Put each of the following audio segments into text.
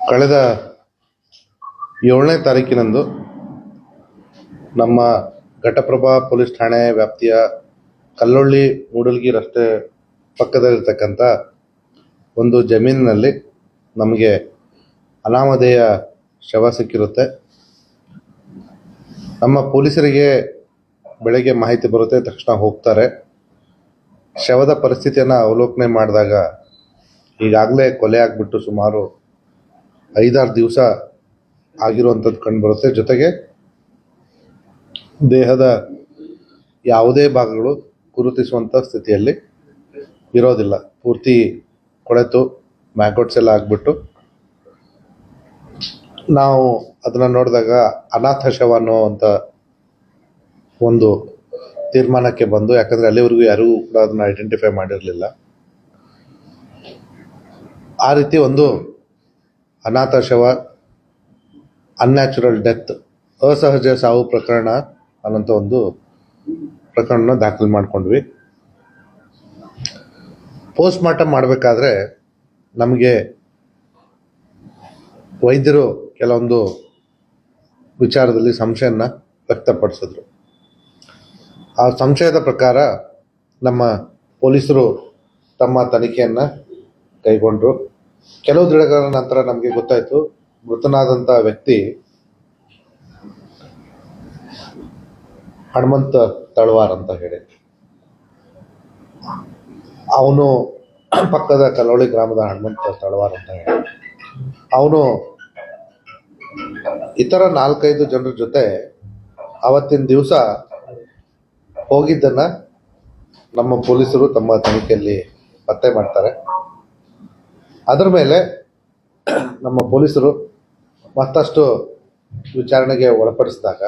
ಕಳೆದ 7ನೇ ತಾರೀಕಿನಂದು ನಮ್ಮ ಘಟಪ್ರಭಾ ಪೊಲೀಸ್ ಠಾಣೆ ವ್ಯಾಪ್ತಿಯ ಕಲ್ಲೊಳ್ಳಿ ಮೂಡಲ್ಗಿ ರಸ್ತೆ ಪಕ್ಕದಲ್ಲಿರ್ತಕ್ಕಂಥ ಒಂದು ಜಮೀನಿನಲ್ಲಿ ನಮಗೆ ಅನಾಮಧೇಯ ಶವ ಸಿಕ್ಕಿರುತ್ತೆ. ನಮ್ಮ ಪೊಲೀಸರಿಗೆ ಬೆಳಗ್ಗೆ ಮಾಹಿತಿ ಬರುತ್ತೆ, ತಕ್ಷಣ ಹೋಗ್ತಾರೆ. ಶವದ ಪರಿಸ್ಥಿತಿಯನ್ನು ಅವಲೋಕನೆ ಮಾಡಿದಾಗ ಈಗಾಗಲೇ ಕೊಲೆ ಆಗಿಬಿಟ್ಟು ಸುಮಾರು 5-6 ದಿವಸ ಆಗಿರುವಂಥದ್ದು ಕಂಡುಬರುತ್ತೆ. ಜೊತೆಗೆ ದೇಹದ ಯಾವುದೇ ಭಾಗಗಳು ಗುರುತಿಸುವಂಥ ಸ್ಥಿತಿಯಲ್ಲಿ ಇರೋದಿಲ್ಲ. ಪೂರ್ತಿ ಕೊಳೆತು ಮ್ಯಾಗೋಟ್ಸ್ ಎಲ್ಲ ಆಗಿಬಿಟ್ಟು ನಾವು ಅದನ್ನು ನೋಡಿದಾಗ ಅನಾಥ ಶವ ಅನ್ನೋವಂಥ ಒಂದು ತೀರ್ಮಾನಕ್ಕೆ ಬಂದು, ಯಾಕಂದರೆ ಅಲ್ಲಿವರೆಗೂ ಯಾರೂ ಕೂಡ ಅದನ್ನು ಐಡೆಂಟಿಫೈ ಮಾಡಿರಲಿಲ್ಲ. ಆ ರೀತಿ ಒಂದು ಅನಾಥ ಶವ, ಅನ್ಯಾಚುರಲ್ ಡೆತ್, ಅಸಹಜ ಸಾವು ಪ್ರಕರಣ ಅನ್ನೋಂಥ ಒಂದು ಪ್ರಕರಣನ ದಾಖಲೆ ಮಾಡ್ಕೊಂಡ್ವಿ. ಪೋಸ್ಟ್ ಮಾರ್ಟಮ್ ಮಾಡಬೇಕಾದ್ರೆ ನಮಗೆ ವೈದ್ಯರು ಕೆಲವೊಂದು ವಿಚಾರದಲ್ಲಿ ಸಂಶಯನ ವ್ಯಕ್ತಪಡಿಸಿದ್ರು. ಆ ಸಂಶಯದ ಪ್ರಕಾರ ನಮ್ಮ ಪೊಲೀಸರು ತಮ್ಮ ತನಿಖೆಯನ್ನು ಕೈಗೊಂಡರು. ಕೆಲವು ದಿನಗಳ ನಂತರ ನಮಗೆ ಗೊತ್ತಾಯಿತು, ಮೃತನಾದಂಥ ವ್ಯಕ್ತಿ ಹನುಮಂತ ತಳವಾರ್ ಅಂತ ಹೇಳಿ, ಅವನು ಪಕ್ಕದ ಕಲ್ಲೊಳ್ಳಿ ಗ್ರಾಮದ ಹನುಮಂತ ತಳವಾರ್ ಅಂತ ಹೇಳಿ, ಅವನು ಇತರ 4-5 ಜನರ ಜೊತೆ ಅವತ್ತಿನ ದಿವಸ ಹೋಗಿದ್ದನ್ನು ನಮ್ಮ ಪೊಲೀಸರು ತಮ್ಮ ತನಿಖೆಯಲ್ಲಿ ಪತ್ತೆ ಮಾಡ್ತಾರೆ. ಅದರ ಮೇಲೆ ನಮ್ಮ ಪೊಲೀಸರು ಮತ್ತಷ್ಟು ವಿಚಾರಣೆಗೆ ಒಳಪಡಿಸಿದಾಗ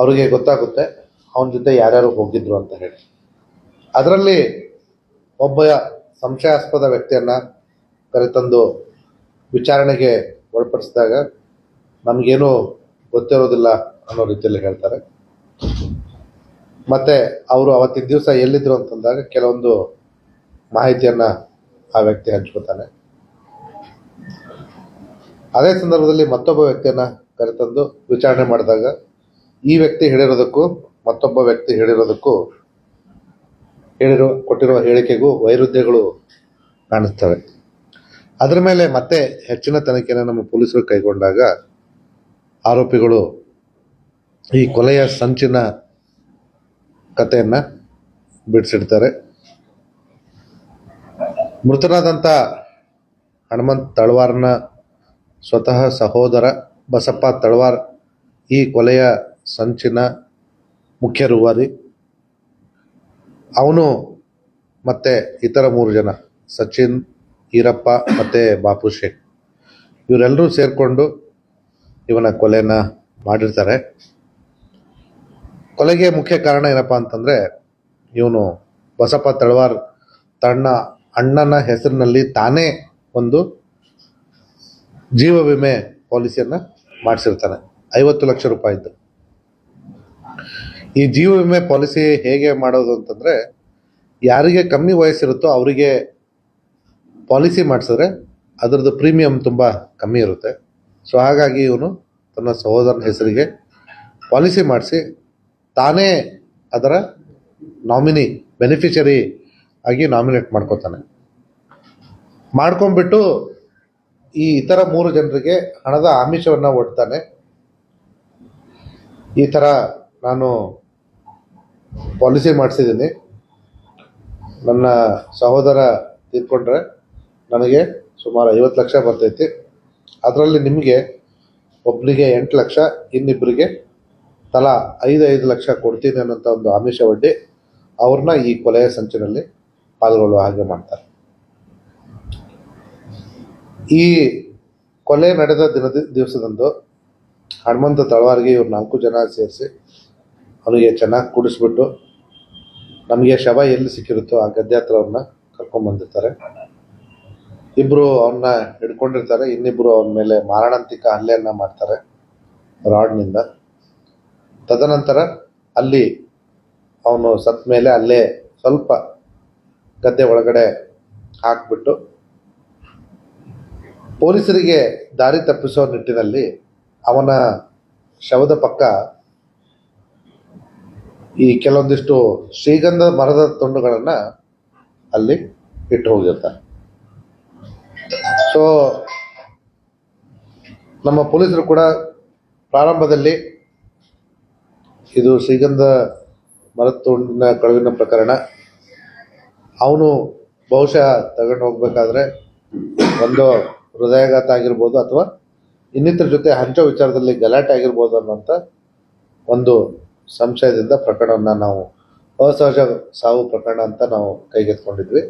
ಅವರಿಗೆ ಗೊತ್ತಾಗುತ್ತೆ ಅವನ ಜೊತೆ ಯಾರ್ಯಾರು ಹೋಗಿದ್ರು ಅಂತ ಹೇಳಿ. ಅದರಲ್ಲಿ ಒಬ್ಬ ಸಂಶಯಾಸ್ಪದ ವ್ಯಕ್ತಿಯನ್ನು ಕರೆತಂದು ವಿಚಾರಣೆಗೆ ಒಳಪಡಿಸಿದಾಗ ನಮಗೇನು ಗೊತ್ತಿರೋದಿಲ್ಲ ಅನ್ನೋ ರೀತಿಯಲ್ಲಿ ಹೇಳ್ತಾರೆ. ಮತ್ತು ಅವರು ಅವತ್ತಿನ ದಿವಸ ಎಲ್ಲಿದ್ದರು ಅಂತಂದಾಗ ಕೆಲವೊಂದು ಮಾಹಿತಿಯನ್ನು ಆ ವ್ಯಕ್ತಿ ಹಂಚ್ಕೋತಾನೆ. ಅದೇ ಸಂದರ್ಭದಲ್ಲಿ ಮತ್ತೊಬ್ಬ ವ್ಯಕ್ತಿಯನ್ನು ಕರೆತಂದು ವಿಚಾರಣೆ ಮಾಡಿದಾಗ ಈ ವ್ಯಕ್ತಿ ಹೇಳಿರೋದಕ್ಕೂ ಮತ್ತೊಬ್ಬ ವ್ಯಕ್ತಿ ಹೇಳಿರೋದಕ್ಕೂ ಕೊಟ್ಟಿರುವ ಹೇಳಿಕೆಗೂ ವೈರುಧ್ಯಗಳು ಕಾಣಿಸ್ತವೆ. ಅದರ ಮೇಲೆ ಮತ್ತೆ ಹೆಚ್ಚಿನ ತನಿಖೆಯನ್ನು ನಮ್ಮ ಪೊಲೀಸರು ಕೈಗೊಂಡಾಗ ಆರೋಪಿಗಳು ಈ ಕೊಲೆಯ ಸಂಚಿನ ಕಥೆಯನ್ನು ಬಿಡಿಸಿಡ್ತಾರೆ. ಮೃತನಾದಂಥ ಹನುಮಂತ್ ತಳವಾರ್ನ ಸ್ವತಃ ಸಹೋದರ ಬಸಪ್ಪ ತಳವಾರ್ ಈ ಕೊಲೆಯ ಸಂಚಿನ ಮುಖ್ಯ ರೂವಾರಿ. ಅವನು ಮತ್ತು ಇತರ 3 ಜನ, ಸಚಿನ್, ಈರಪ್ಪ ಮತ್ತು ಬಾಪು ಶೇಖ್, ಇವರೆಲ್ಲರೂ ಸೇರಿಕೊಂಡು ಇವನ ಕೊಲೆನ ಮಾಡಿರ್ತಾರೆ. ಕೊಲೆಗೆ ಮುಖ್ಯ ಕಾರಣ ಏನಪ್ಪ ಅಂತಂದರೆ, ಇವನು ಬಸಪ್ಪ ತಳವಾರ್ ತನ್ನ ಅಣ್ಣನ ಹೆಸರಿನಲ್ಲಿ ತಾನೇ ಒಂದು ಜೀವ ವಿಮೆ ಪಾಲಿಸಿಯನ್ನು ಮಾಡಿಸಿರ್ತಾನೆ, 50 ಲಕ್ಷ ರೂಪಾಯಿದ್ದು. ಈ ಜೀವ ವಿಮೆ ಪಾಲಿಸಿ ಹೇಗೆ ಮಾಡೋದು ಅಂತಂದರೆ, ಯಾರಿಗೆ ಕಮ್ಮಿ ವಯಸ್ಸಿರುತ್ತೋ ಅವರಿಗೆ ಪಾಲಿಸಿ ಮಾಡಿಸಿದ್ರೆ ಅದರದ್ದು ಪ್ರೀಮಿಯಂ ತುಂಬ ಕಮ್ಮಿ ಇರುತ್ತೆ. ಸೊ ಹಾಗಾಗಿ ಇವನು ತನ್ನ ಸಹೋದರನ ಹೆಸರಿಗೆ ಪಾಲಿಸಿ ಮಾಡಿಸಿ ತಾನೇ ಅದರ ನಾಮಿನಿ, ಬೆನಿಫಿಷರಿ ಆಗಿ ನಾಮಿನೇಟ್ ಮಾಡ್ಕೋತಾನೆ. ಮಾಡ್ಕೊಂಡ್ಬಿಟ್ಟು ಈ ಇತರ 3 ಜನರಿಗೆ ಹಣದ ಆಮಿಷವನ್ನು ಒಡ್ತಾನೆ. ಈ ಥರ ನಾನು ಪಾಲಿಸಿ ಮಾಡಿಸಿದ್ದೀನಿ, ನನ್ನ ಸಹೋದರ ತೀರ್ಕೊಂಡ್ರೆ ನನಗೆ ಸುಮಾರು 50 ಲಕ್ಷ ಬರ್ತೈತಿ, ಅದರಲ್ಲಿ ನಿಮಗೆ ಒಬ್ಬನಿಗೆ 8 ಲಕ್ಷ, ಇನ್ನಿಬ್ಬರಿಗೆ ತಲಾ 5 ಲಕ್ಷ ಕೊಡ್ತೀನಿ ಅನ್ನೋಂಥ ಒಂದು ಆಮಿಷ ಒಡ್ಡಿ ಅವ್ರನ್ನ ಈ ಕೊಲೆಯ ಸಂಚಿನಲ್ಲಿ ಪಾಲ್ಗೊಳ್ಳುವ ಹಾಗೆ ಮಾಡ್ತಾರೆ. ಈ ಕೊಲೆ ನಡೆದ ದಿವಸದಂದು ಹನುಮಂತ ತಳವಾರ್ಗೆ ಇವ್ರು 4 ಜನ ಸೇರಿಸಿ ಅವನಿಗೆ ಚೆನ್ನಾಗಿ ಕುಡಿಸ್ಬಿಟ್ಟು ನಮಗೆ ಶವ ಎಲ್ಲಿ ಸಿಕ್ಕಿರುತ್ತೋ ಆ ಗದ್ದೆ ಹತ್ರ ಅವ್ರನ್ನ ಕರ್ಕೊಂಡ್ಬಂದಿರ್ತಾರೆ. ಇಬ್ಬರು ಅವನ್ನ ಹಿಡ್ಕೊಂಡಿರ್ತಾರೆ, ಇನ್ನಿಬ್ಬರು ಅವನ ಮೇಲೆ ಮಾರಣಾಂತಿಕ ಹಲ್ಲೆಯನ್ನು ಮಾಡ್ತಾರೆ ರಾಡ್ನಿಂದ. ತದನಂತರ ಅಲ್ಲಿ ಅವನು ಸತ್ತ ಮೇಲೆ ಅಲ್ಲೇ ಸ್ವಲ್ಪ ಗದ್ದೆ ಒಳಗಡೆ ಹಾಕ್ಬಿಟ್ಟು ಪೊಲೀಸರಿಗೆ ದಾರಿ ತಪ್ಪಿಸೋ ನಿಟ್ಟಿನಲ್ಲಿ ಅವನ ಶವದ ಪಕ್ಕ ಈ ಕೆಲವೊಂದಿಷ್ಟು ಶ್ರೀಗಂಧ ಮರದ ತುಂಡುಗಳನ್ನು ಅಲ್ಲಿ ಇಟ್ಟು ಹೋಗಿರ್ತಾರೆ. ಸೊ ನಮ್ಮ ಪೊಲೀಸರು ಕೂಡ ಪ್ರಾರಂಭದಲ್ಲಿ ಇದು ಶ್ರೀಗಂಧ ಮರದ ತುಂಡಿನ ಕಳುವಿನ ಪ್ರಕರಣ, ಅವನು ಬಹುಶಃ ತಗೊಂಡು ಹೋಗ್ಬೇಕಾದ್ರೆ ಒಂದು ಹೃದಯಾಘಾತ ಆಗಿರ್ಬೋದು ಅಥವಾ ಇನ್ನಿತರ ಜೊತೆ ಹಂಚೋ ವಿಚಾರದಲ್ಲಿ ಗಲಾಟೆ ಆಗಿರ್ಬೋದು ಅನ್ನೋಂಥ ಒಂದು ಸಂಶಯದಿಂದ ಪ್ರಕರಣವನ್ನು ನಾವು ಅಸಹಜ ಸಾವು ಪ್ರಕರಣ ಅಂತ ನಾವು ಕೈಗೆತ್ಕೊಂಡಿದ್ವಿ.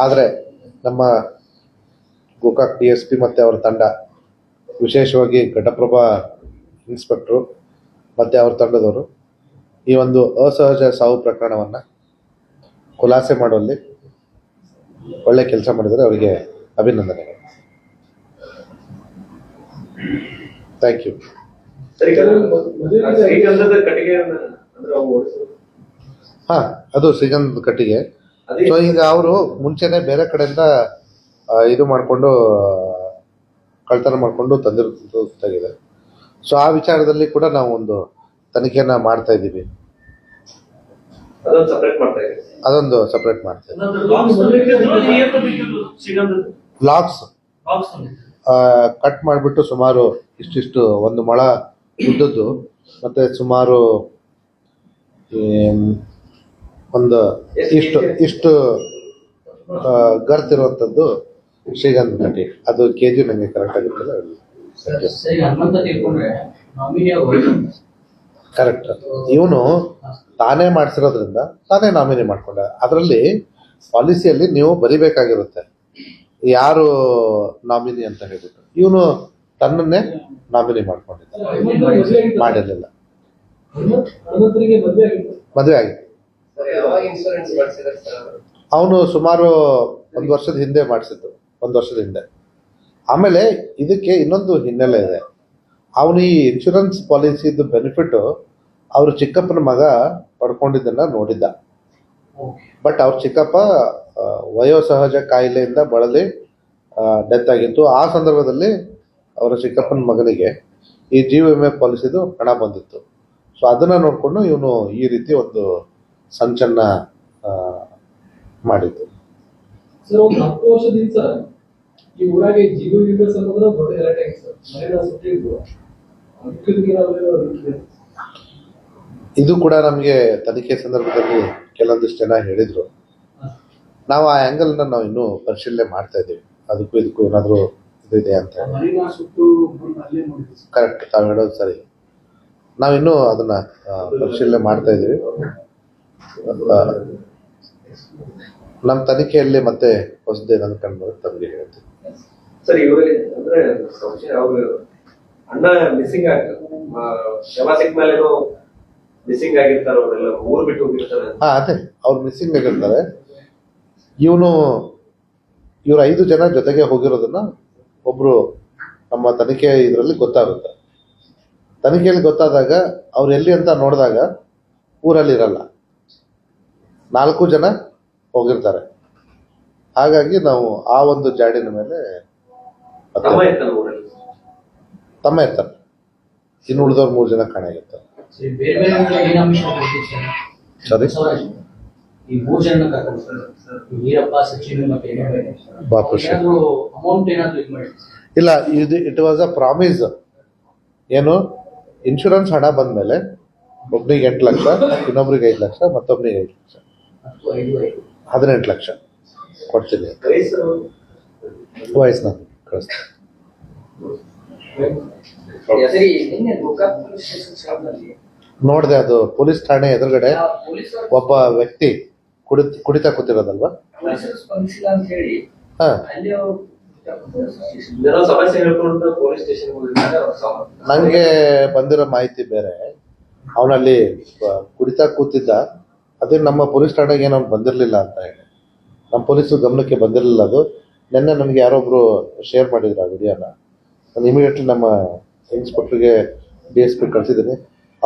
ಆದರೆ ನಮ್ಮ ಗೋಕಾಕ್ DSP ಮತ್ತು ಅವರ ತಂಡ, ವಿಶೇಷವಾಗಿ ಘಟಪ್ರಭಾ ಇನ್ಸ್ಪೆಕ್ಟ್ರು ಮತ್ತು ಅವ್ರ ತಂಡದವರು ಈ ಒಂದು ಅಸಹಜ ಸಾವು ಪ್ರಕರಣವನ್ನು ಖುಲಾಸೆ ಮಾಡುವಲ್ಲಿ ಒಳ್ಳೆ ಕೆಲಸ ಮಾಡಿದರೆ ಅವರಿಗೆ ಅಭಿನಂದನೆಗಳು. Thank you. ಹಾಂ, ಅದು ಶ್ರೀಗಂಧದ ಕಟ್ಟಿಗೆ. ಸೊ ಈಗ ಅವರು ಮುಂಚೆನೆ ಬೇರೆ ಕಡೆಯಿಂದ ಇದು ಮಾಡಿಕೊಂಡು ಕಳ್ತನ ಮಾಡಿಕೊಂಡು ತಂದಿರೋದಾಗಿದೆ. ಸೊ ಆ ವಿಚಾರದಲ್ಲಿ ಕೂಡ ನಾವು ಒಂದು ತನಿಖೆಯನ್ನು ಮಾಡ್ತಾ ಇದ್ದೀವಿ. ಅದೊಂದು ಸಪ್ರೇಟ್ ಮಾಡ್ತಾ ಇದ್ದೀವಿ. ಲಾಕ್ಸ್ ಕಟ್ ಮಾಡಿಬಿಟ್ಟು ಸುಮಾರು ಇಷ್ಟಿಷ್ಟು ಒಂದು ಮೊಳ ಉದ್ದದ್ದು ಮತ್ತು ಸುಮಾರು ಒಂದು ಇಷ್ಟು ಗರ್ತಿರುವಂಥದ್ದು ಶ್ರೀಗಂಧ ಕಟ್ಟಿ. ಅದು KG ನನಗೆ ಕರೆಕ್ಟ್ ಆಗುತ್ತಲ್ಲ. ಕರೆಕ್ಟ್. ಇವನು ತಾನೇ ಮಾಡಿಸಿರೋದ್ರಿಂದ ತಾನೇ ನಾಮಿನಿ ಮಾಡ್ಕೊಂಡ. ಅದರಲ್ಲಿ ಪಾಲಿಸಿಯಲ್ಲಿ ನೀವು ಬರಿಬೇಕಾಗಿರುತ್ತೆ ಯಾರು ನಾಮಿನಿ ಅಂತ ಹೇಳ್ಬಿಟ್ಟು. ಇವನು ತನ್ನನ್ನೇ ನಾಮಿನಿ ಮಾಡ್ಕೊಂಡಿದ್ದ, ಮಾಡಿರಲಿಲ್ಲ. ಮದುವೆ ಆಗಿತ್ತು. ಅವನು ಸುಮಾರು 1 ವರ್ಷದ ಹಿಂದೆ ಮಾಡಿಸಿದ್ದು, 1 ವರ್ಷದ ಹಿಂದೆ. ಆಮೇಲೆ ಇದಕ್ಕೆ ಇನ್ನೊಂದು ಹಿನ್ನೆಲೆ ಇದೆ. ಅವನು ಈ ಇನ್ಶೂರೆನ್ಸ್ ಪಾಲಿಸಿದು ಬೆನಿಫಿಟ್ ಅವ್ರ ಚಿಕ್ಕಪ್ಪನ ಮಗ ಪಡ್ಕೊಂಡಿದ್ದನ್ನ ನೋಡಿದ್ದ. ಬಟ್ ಅವ್ರ ಚಿಕ್ಕಪ್ಪ ವಯೋಸಹಜ ಕಾಯಿಲೆಯಿಂದ ಬಳಲಿ ಡೆತ್ ಆಗಿತ್ತು. ಆ ಸಂದರ್ಭದಲ್ಲಿ ಅವರ ಚಿಕ್ಕಪ್ಪನ ಮಗನಿಗೆ ಈ ಜೀವ ವಿಮೆ ಪಾಲಿಸಿದು ಹಣ ಬಂದಿತ್ತು. ಸೊ ಅದನ್ನು ನೋಡಿಕೊಂಡು ಇವನು ಈ ರೀತಿ ಒಂದು ಸಂಚನ್ನ ಮಾಡಿದ್ದು. ಸರ್, ಒಂದು 10 ವರ್ಷದಿಂದ ಈ ಊರಾಗೆ ಜೀವ ವಿಮೆ ಸಂಬಂಧ ದೊಡ್ಡ ಗಲಾಟೆ ಆಗಿದೆ ಸರ್. ಮನೆಯ ಸುತ್ತಿದ್ದು ಇದು ಕೂಡ ನಮಗೆ ತನಿಖೆ ಸಂದರ್ಭದಲ್ಲಿ ಕೆಲವೊಂದಿಷ್ಟು ಜನ ಹೇಳಿದ್ರು. ನಾವು ಆ ಆ್ಯಂಗಲ್ನ ನಾವು ಇನ್ನೂ ಪರಿಶೀಲನೆ ಮಾಡ್ತಾ ಇದ್ದೀವಿ. ಅದಕ್ಕೂ ಇದಕ್ಕೂ ಏನಾದರೂ ಇದೆ ಅಂತ. ಕರೆಕ್ಟ್, ತಾವು ಹೇಳೋದು ಸರಿ. ನಾವಿನ್ನೂ ಅದನ್ನ ಪರಿಶೀಲನೆ ಮಾಡ್ತಾ ಇದ್ದೀವಿ. ನಮ್ಮ ತನಿಖೆಯಲ್ಲಿ ಮತ್ತೆ ಹೊಸದೇನನ್ನು ಕಂಡು ತಮಗೆ ಹೇಳ್ತೀವಿ. ಸರ್, ಇವರಲ್ಲಿ ಅಂದ್ರೆ ಅಣ್ಣ ಮಿಸ್ಸಿಂಗ್ ಮೇಲೆ ಮಿಸ್ಸಿಂಗ್ ಆಗಿರ್ತಾರೆ, ಅವರೆಲ್ಲ ಊರು ಬಿಟ್ಟು ಹೋಗಿರ್ತಾರೆ. ಅದೇ ಅವ್ರು ಮಿಸ್ಸಿಂಗ್ ಆಗಿರ್ತಾರೆ. ಇವ್ರು 5 ಜನ ಜೊತೆಗೆ ಹೋಗಿರೋದನ್ನ ಒಬ್ರು ನಮ್ಮ ತನಿಖೆ ಇದರಲ್ಲಿ ಗೊತ್ತಾಗುತ್ತೆ. ತನಿಖೆಯಲ್ಲಿ ಗೊತ್ತಾದಾಗ ಅವ್ರು ಎಲ್ಲಿ ಅಂತ ನೋಡಿದಾಗ ಊರಲ್ಲಿ ಇರಲ್ಲ, 4 ಜನ ಹೋಗಿರ್ತಾರೆ. ಹಾಗಾಗಿ ನಾವು ಆ ಒಂದು ಜಾಡಿನ ಮೇಲೆ ತಮ್ಮ ಇರ್ತಾರೆ. ಇನ್ನು ಉಳಿದವ್ರು 3 ಜನ ಕಾಣೆಯಾಗಿರ್ತಾರೆ. ಸರಿ, ಈ 3 ಜನ ವೀರಪ್ಪ, ಸಚಿನ್ ಮತ್ತೆ ಅಮೌಂಟ್ ಏನಾದ್ರು ಇಲ್ಲ, ಇದು ಇಟ್ ವಾಸ್ ಅ ಪ್ರಾಮಿಸ್. ಏನು, ಇನ್ಶೂರೆನ್ಸ್ ಹಣ ಬಂದ್ಮೇಲೆ ಒಬ್ನಿಗೆ 8 ಲಕ್ಷ, ಇನ್ನೊಬ್ರಿಗೆ 5 ಲಕ್ಷ, ಮತ್ತೊಬ್ನಿಗೆ 5 ಲಕ್ಷ, 18 ಲಕ್ಷ ಕೊಡ್ತೀನಿ. ವಯಸ್ಸನ್ನ ಕಳಿಸ್ತೀನಿ. ನೋಡಿದೆ, ಅದು ಪೊಲೀಸ್ ಠಾಣೆ ಎದುರುಗಡೆ ಒಬ್ಬ ವ್ಯಕ್ತಿ ಕುಡಿತಾ ಕೂತಿರೋದಲ್ವಾ. ನಂಗೆ ಬಂದಿರೋ ಮಾಹಿತಿ ಬೇರೆ. ಅವನಲ್ಲಿ ಕುಡಿತಾ ಕೂತಿದ್ದ. ಅದೇ ನಮ್ಮ ಪೊಲೀಸ್ ಠಾಣೆಗೆ ಏನೋ ಬಂದಿರಲಿಲ್ಲ ಅಂತ ಹೇಳಿ ನಮ್ಮ ಪೊಲೀಸರು ಗಮನಕ್ಕೆ ಬಂದಿರಲಿಲ್ಲ. ಅದು ನಿನ್ನೆ ನನಗೆ ಯಾರೊಬ್ರು ಶೇರ್ ಮಾಡಿದ್ರು ಆ ವಿಡಿಯೋನ. ನಾನು ಇಮಿಡಿಯೇಟ್ಲಿ ನಮ್ಮ ಇನ್ಸ್ಪೆಕ್ಟರ್ಗೆ DSP ಕಳಿಸಿದ್ದೀನಿ.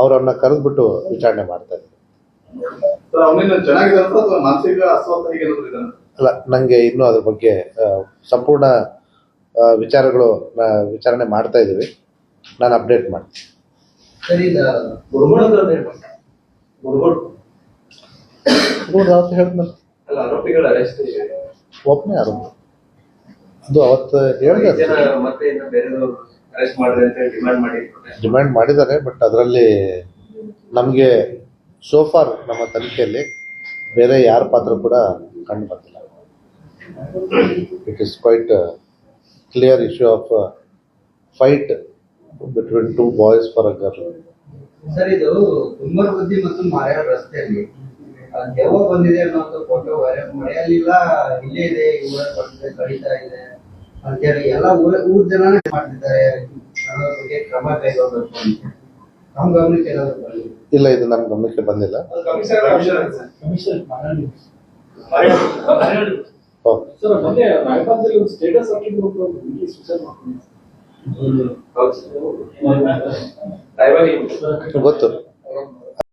ಅವರನ್ನ ಕರೆದ್ಬಿಟ್ಟು ವಿಚಾರಣೆ ಮಾಡ್ತಾ ಇದ್ದಾರೆ. ಸರ್ ಅವನೇನು ಚೆನ್ನಾಗಿದೆ ಅಂತ ಅಥವಾ ಮಾನಸಿಕ ಅಸ್ವಸ್ಥ ಹೀಗೆ ಏನಾದ್ರು ಇದ್ದಾನೆ? ಅಲ್ಲ, ನನಗೆ ಇನ್ನೂ ಅದ್ರ ಬಗ್ಗೆ ಸಂಪೂರ್ಣ ವಿಚಾರಣೆ ಮಾಡ್ತಾ ಇದ್ದೀವಿ. ನಾನು ಅಪ್ಡೇಟ್ ಮಾಡ್ತೀನಿ. ಸರ್ ಈಗ ಗುರುಗಳು ಅವತ್ತು ಹೇಳಿದ್ನಲ್ಲ, ಅಲ್ಲ, ಆರೋಪಿಗಳ ಅರೆಸ್ಟ್ ಒಬ್ಬನೇ ಆರೋಪ. ಅದು ಅವತ್ತು ಹೇಳಿದೆ, ಜನ ಮತ್ತೆ ಇನ್ನು ಬೇರೆಯವರು ಅರೆಸ್ಟ್ ಮಾಡಿದ್ರೆ ಅಂತ ಡಿಮಾಂಡ್ ಮಾಡಿ ಡಿಮ್ಯಾಂಡ್ ಮಾಡಿದ್ದಾರೆ. ಬಟ್ ಅದರಲ್ಲಿ ನಮಗೆ ಸೋಫಾರ್ ನಮ್ಮ ತನಿಖೆಯಲ್ಲಿ ಬೇರೆ ಯಾರ ಪಾತ್ರ ಕೂಡ ಕಂಡು ಬಂದಿಲ್ಲ. It is quite clear issue of fight between two boys for a girl. Sir, ಇದು ಕುಂಬಾರಗುದ್ದಿ ಮತ್ತು ಮಾರ್ಯಾಳ್ ರಸ್ತೆಯಲ್ಲಿ ದೆವ್ವ ಬಂದಿದೆ ಅನ್ನೋ ಫೋಟೋ ಮಳೆಯಲ್ಲಿಲ್ಲ, ಇಲ್ಲೇ ಇದೆ, ಊರ ಬಂದಿದೆ, ಕಳೀತಾ ಇದೆ ಅಂತೇಳಿ ಎಲ್ಲ ಊರ್ ಜನನೇ ಮಾಡ್ತಿದ್ದಾರೆ. ಅನ್ನೋ ಬಗ್ಗೆ ಕ್ರಮ ಕೈಗೊಳ್ಳಬೇಕು ಅಂತ ನಮ್ಮ ಗಮನಕ್ಕೆ ಏನಾದ್ರು ಬಂದಿದೆ? ಇಲ್ಲ, ಇದು ನಮ್ಮ ಗಮನಕ್ಕೆ ಬಂದಿಲ್ಲ. ಓಕೆ, ಸರ್ ಮೊನ್ನೆ ರಾಯಬಾಗದಲ್ಲಿ ಒಂದು ಸ್ಟೇಟಸ್ ಹಾಕಿದ್ರು ಒಬ್ರು ಹುಡುಗಿ ಸುಸೈಡ್ ಮಾಡ್ಕೊಂಡು ಹೌದು. ಗೊತ್ತು.